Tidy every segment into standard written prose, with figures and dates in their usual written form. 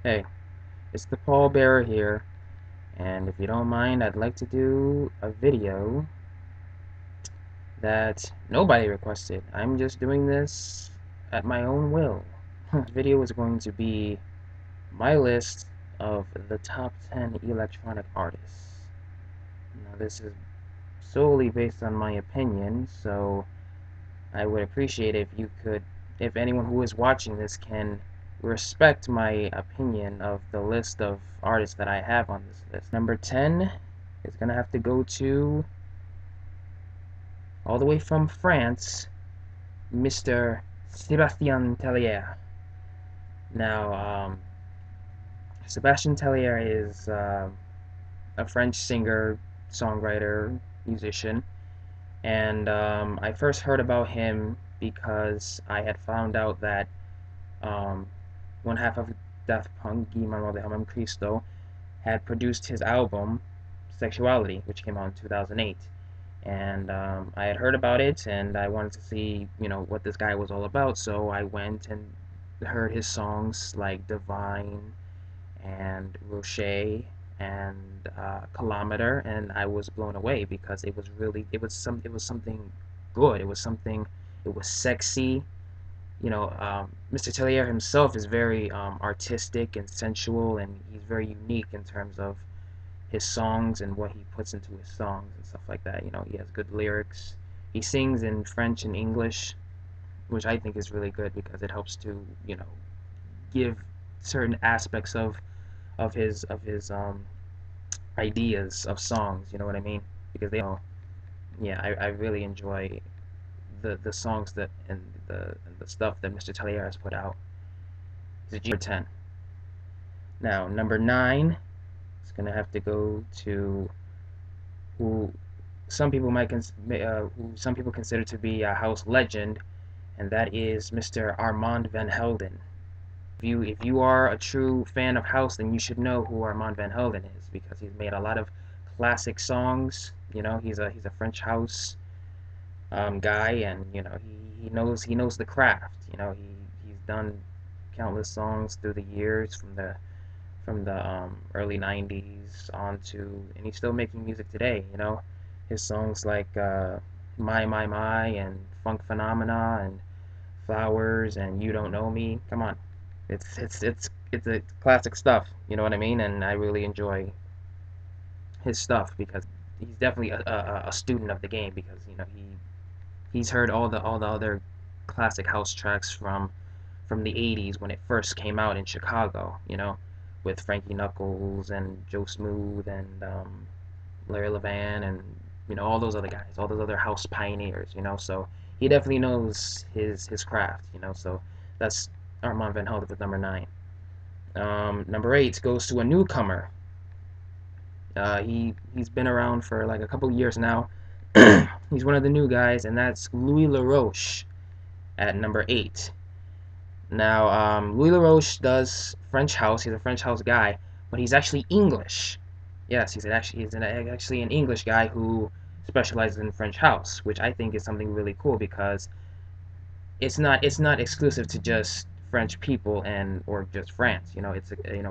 Hey, it's the pallbearer here, and if you don't mind, I'd like to do a video that nobody requested. I'm just doing this at my own will. This video is going to be my list of the top 10 electronic artists. Now, this is solely based on my opinion, so I would appreciate if anyone who is watching this can respect my opinion of the list of artists that I have on this list. Number 10 is gonna have to go to, all the way from France, Mr. Sébastien Tellier. Now, Sébastien Tellier is a French singer, songwriter, musician, and I first heard about him because I had found out that um, one half of Daft Punk, Guy Manuel de Homem Christo, had produced his album Sexuality, which came out in 2008. And I had heard about it, and I wanted to see, what this guy was all about. So I went and heard his songs like Divine and Rocher and Kilometer, and I was blown away because it was something good. It was sexy. Mr. Tellier himself is very artistic and sensual, and he's very unique in terms of his songs and what he puts into his songs and stuff like that. He has good lyrics. He sings in French and English, which I think is really good because it helps to, give certain aspects of his ideas of songs. You know what I mean? Because yeah, I really enjoy the songs that and the stuff that Mr. Tellier has put out. It's a G 10. Now, number 9 is gonna have to go to who who some people consider to be a house legend, and that is Mr. Armand van Helden. If you are a true fan of house, then you should know who Armand van Helden is because he's made a lot of classic songs. He's a French house guy, and he knows the craft. He's done countless songs through the years from the early 90s on to, and he's still making music today. His songs like My and Funk Phenomena and Flowers and You Don't Know Me. Come on, it's a classic stuff. You know what I mean? And I really enjoy his stuff because he's definitely a student of the game because he's heard all the other classic house tracks from the 80s when it first came out in Chicago, with Frankie Knuckles and Joe Smooth and Larry Levan and all those other guys, all those other house pioneers, so he definitely knows his craft, so that's Armand Van Helden with number 9. Number 8 goes to a newcomer. He's been around for like a couple years now. He's one of the new guys, and that's Louis LaRoche at number 8. Now, Louis LaRoche does French house. He's a French house guy, but he's actually English. Yes, actually an English guy who specializes in French house, which I think is something really cool because it's not exclusive to just French people and or just France.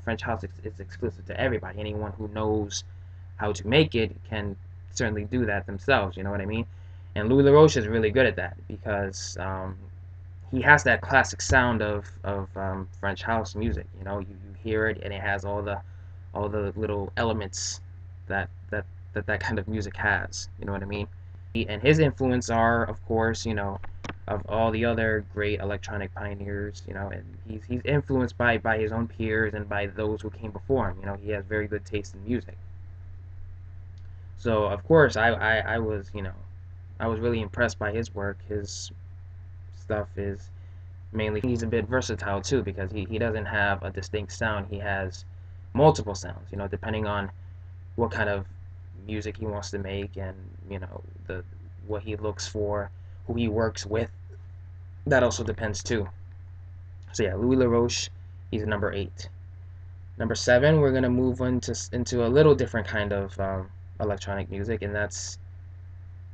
French house is exclusive to everybody. Anyone who knows how to make it can certainly do that themselves. You know what I mean? And Louis LaRoche is really good at that because he has that classic sound of French house music. You hear it and it has all the little elements that kind of music has. You know what I mean? And his influence are, of course, of all the other great electronic pioneers. And he's influenced by his own peers and by those who came before him. He has very good taste in music. So of course I was really impressed by his work. His stuff is mainly, he's a bit versatile too because he doesn't have a distinct sound. He has multiple sounds, depending on what kind of music he wants to make and the what he looks for, who he works with. That also depends too. So yeah, Louis LaRoche, he's number 8. Number 7, we're gonna move into a little different kind of electronic music, and that's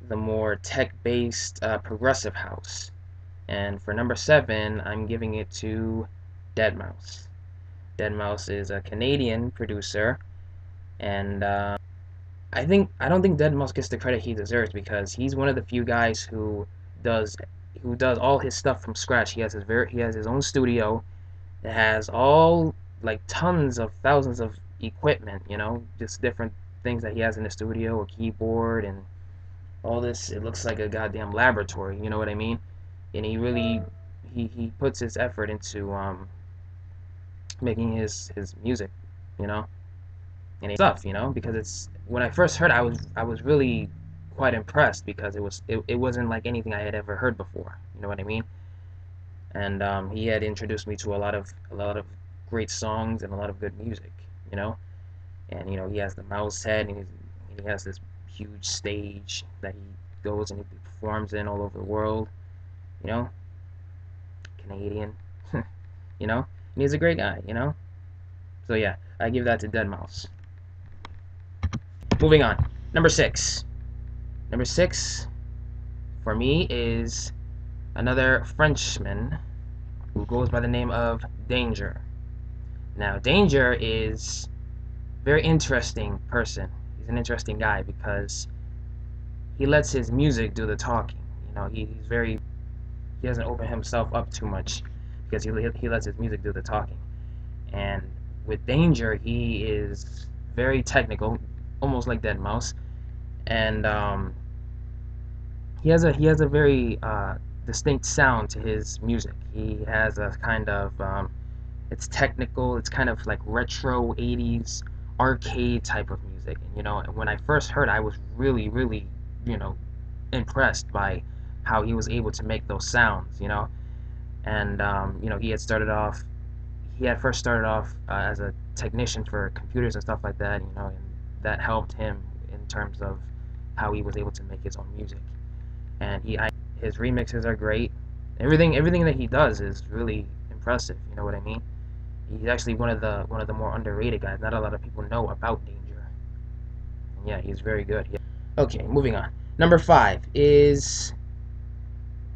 the more tech-based progressive house. And for number 7, I'm giving it to Deadmau5. deadmau5 is a Canadian producer, and I don't think deadmau5 gets the credit he deserves because he's one of the few guys does who does all his stuff from scratch. He has his own studio that has all like tons of thousands of equipment, just different things that he has in the studio, a keyboard and all this. It looks like a goddamn laboratory, you know what I mean? And he really he puts his effort into making his music, you know, and his stuff, because it's when I first heard it, I was really quite impressed because it wasn't like anything I had ever heard before, you know what I mean? And he had introduced me to a lot of great songs and a lot of good music, you know. And he has the mouse head and he has this huge stage that he goes and he performs in all over the world, you know, Canadian, you know, and he's a great guy, you know. So yeah, I give that to deadmau5. Moving on, number six. Number six for me is another Frenchman who goes by the name of Danger. Now, Danger is a very interesting person. He's an interesting guy because he lets his music do the talking. He doesn't open himself up too much because he lets his music do the talking. And with Danger, he is very technical, almost like deadmau5, and he has a very distinct sound to his music. He has a kind of it's technical. It's kind of like retro '80s arcade type of music. And when I first heard it, I was really, really, impressed by how he was able to make those sounds. And he had first started off as a technician for computers and stuff like that. And that helped him in terms of how he was able to make his own music. And his remixes are great. Everything that he does is really impressive. You know what I mean? He's actually one of the more underrated guys. Not a lot of people know about Danger. And yeah, he's very good. Yeah. Okay, moving on. Number 5 is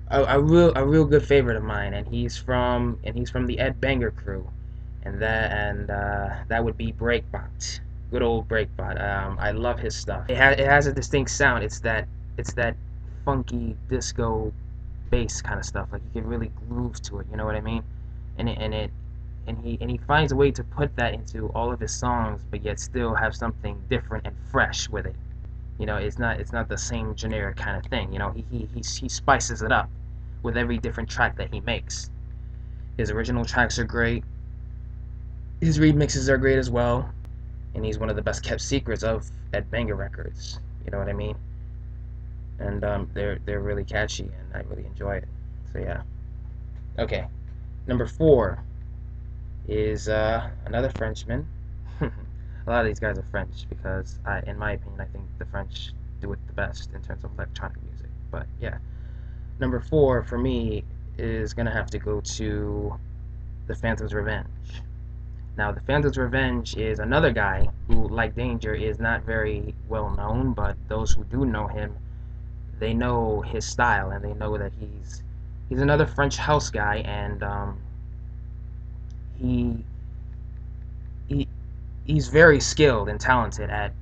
a real good favorite of mine, and he's from the Ed Banger crew, and that would be Breakbot. Good old Breakbot. I love his stuff. It has a distinct sound. It's that funky disco bass kind of stuff. Like you can really groove to it. You know what I mean? And he finds a way to put that into all of his songs, but yet still have something different and fresh with it. It's not the same generic kind of thing. He spices it up with every different track that he makes. His original tracks are great. His remixes are great as well. And he's one of the best kept secrets of Ed Banger Records. You know what I mean? And they're really catchy, and I really enjoy it. So yeah. Okay. Number 4 is another Frenchman. A lot of these guys are French because, in my opinion, I think the French do it the best in terms of electronic music. But yeah, number 4 for me is gonna have to go to The Phantom's Revenge. Now, The Phantom's Revenge is another guy who, like Danger, is not very well known, but those who do know him, they know his style, and they know that he's another French house guy, and he he he's very skilled and talented at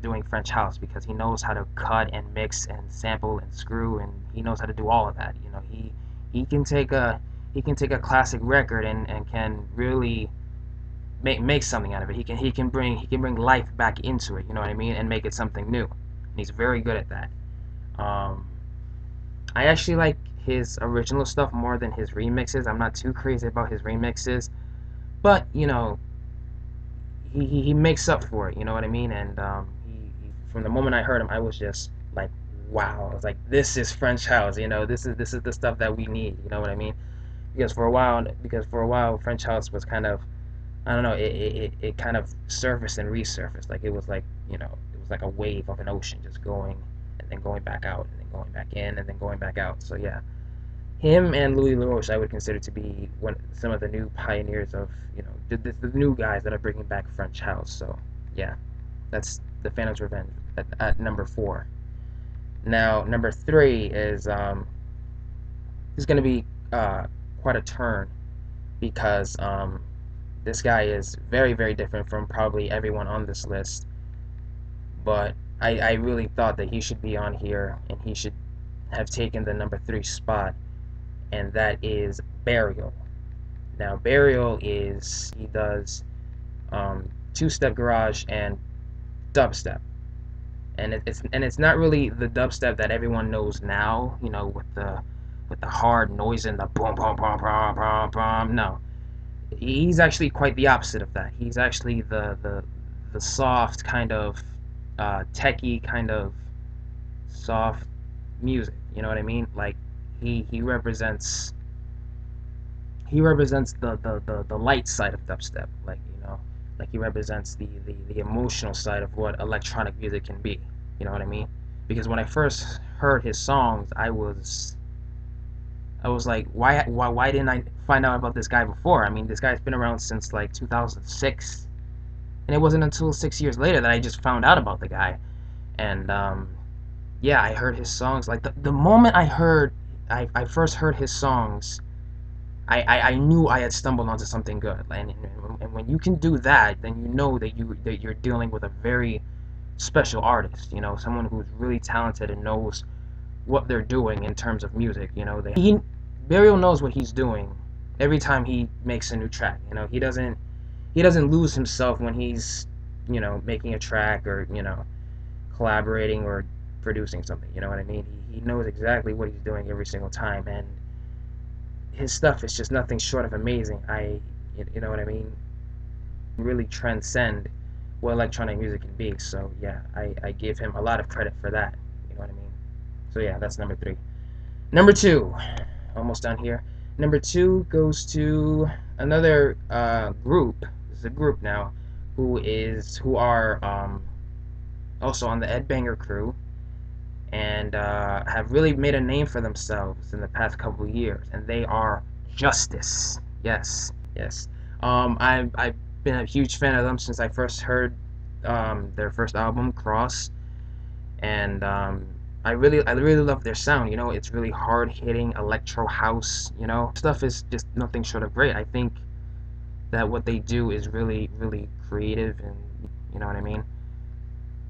doing French house because he knows how to cut and mix and sample and screw, and he knows how to do all of that. He can take a classic record and can really make something out of it. He can bring life back into it. You know what I mean? And make it something new. And he's very good at that. I actually like his original stuff more than his remixes. I'm not too crazy about his remixes, but he makes up for it, you know what I mean? And from the moment I heard him, I was just like, wow. I was like, this is French house, this is the stuff that we need, you know what I mean? Because for a while French house was kind of, I don't know, it kind of surfaced and resurfaced. Like it was like, it was like a wave of an ocean just going and then going back out and then going back in and then going back out. So yeah, him and Louis LaRoche I would consider to be some of the new pioneers of, the new guys that are bringing back French house. So yeah, that's The Phantom's Revenge at number 4. Now number 3 is going to be quite a turn because This guy is very, very different from probably everyone on this list, but I really thought that he should be on here, and he should have taken the number 3 spot, and that is Burial. Now, Burial he does two-step garage and dubstep, and it's not really the dubstep that everyone knows now, you know, with the hard noise and the boom boom boom boom boom boom. No, he's actually quite the opposite of that. He's actually the soft kind of techie kind of soft music. You know what I mean? Like he represents the light side of dubstep. Like, you know, like he represents the emotional side of what electronic music can be. You know what I mean? Because when I first heard his songs, I was like, why didn't I find out about this guy before? I mean, this guy's been around since like 2006, and it wasn't until 6 years later that I just found out about the guy. And yeah, I heard his songs. Like the moment I first heard his songs, I knew I had stumbled onto something good. And when you can do that, then you know that you're dealing with a very special artist. You know, someone who's really talented and knows what they're doing in terms of music. You know, Burial knows what he's doing every time he makes a new track. You know, he doesn't lose himself when he's, you know, making a track, or, you know, collaborating or producing something. You know what I mean? He knows exactly what he's doing every single time, and his stuff is just nothing short of amazing. You know what I mean? Really transcend what electronic music can be. So yeah, I give him a lot of credit for that. You know what I mean? So yeah, that's number 3. Number 2, almost done here. Number 2 goes to another group. This is a group now who are also on the Ed Banger crew, and have really made a name for themselves in the past couple of years, and they are Justice. Yes, yes. I've been a huge fan of them since I first heard their first album, Cross, and I really love their sound. You know, it's really hard hitting electro house. You know, stuff is just nothing short of great. I think that what they do is really, really creative, and you know what I mean.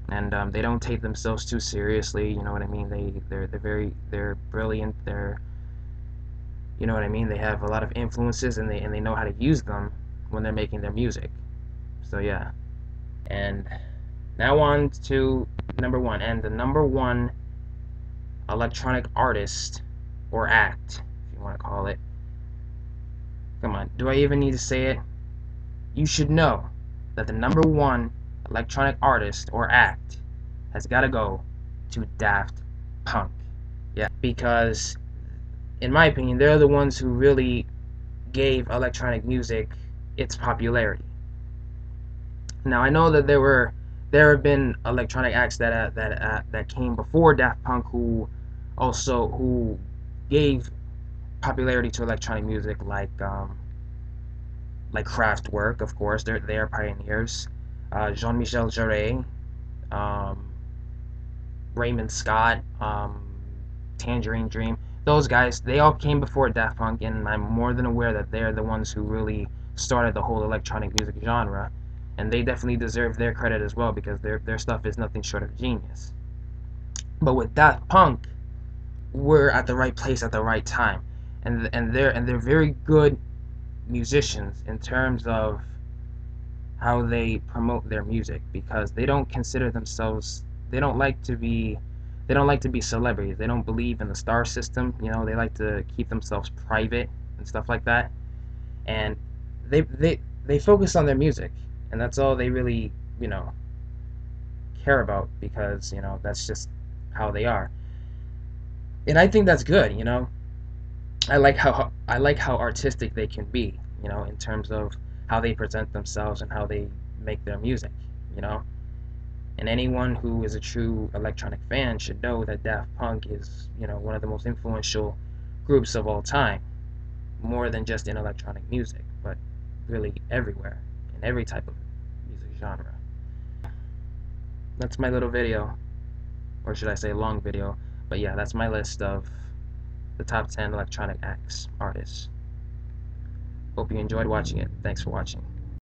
And they don't take themselves too seriously. You know what I mean. They're brilliant. You know what I mean. They have a lot of influences, and they know how to use them when they're making their music. So yeah. And now on to number 1, and the number 1 electronic artist or act, if you want to call it. Come on, do I even need to say it? You should know that the number 1 electronic artist or act has got to go to Daft Punk. Yeah, because in my opinion, they're the ones who really gave electronic music its popularity. Now, I know that there have been electronic acts that came before Daft Punk who gave popularity to electronic music, like Kraftwerk, of course. They're pioneers. Jean-Michel Jarre, um, Raymond Scott, Tangerine Dream. Those guys, they all came before Daft Punk, and I'm more than aware that they're the ones who really started the whole electronic music genre, and they definitely deserve their credit as well, because their stuff is nothing short of genius. But with Daft Punk, we're at the right place at the right time, and they're very good musicians in terms of how they promote their music, because they don't consider themselves, they don't like to be celebrities. They don't believe in the star system. You know, they like to keep themselves private and stuff like that. And they focus on their music, and that's all they really, you know, care about, because, you know, that's just how they are. And I think that's good, you know. I like how artistic they can be, you know, in terms of how they present themselves and how they make their music, you know. And anyone who is a true electronic fan should know that Daft Punk is, you know, one of the most influential groups of all time, more than just in electronic music, but really everywhere, in every type of music genre. That's my little video, or should I say long video, but yeah, that's my list of the top 10 electronic acts, artists. Hope you enjoyed watching it. Thanks for watching.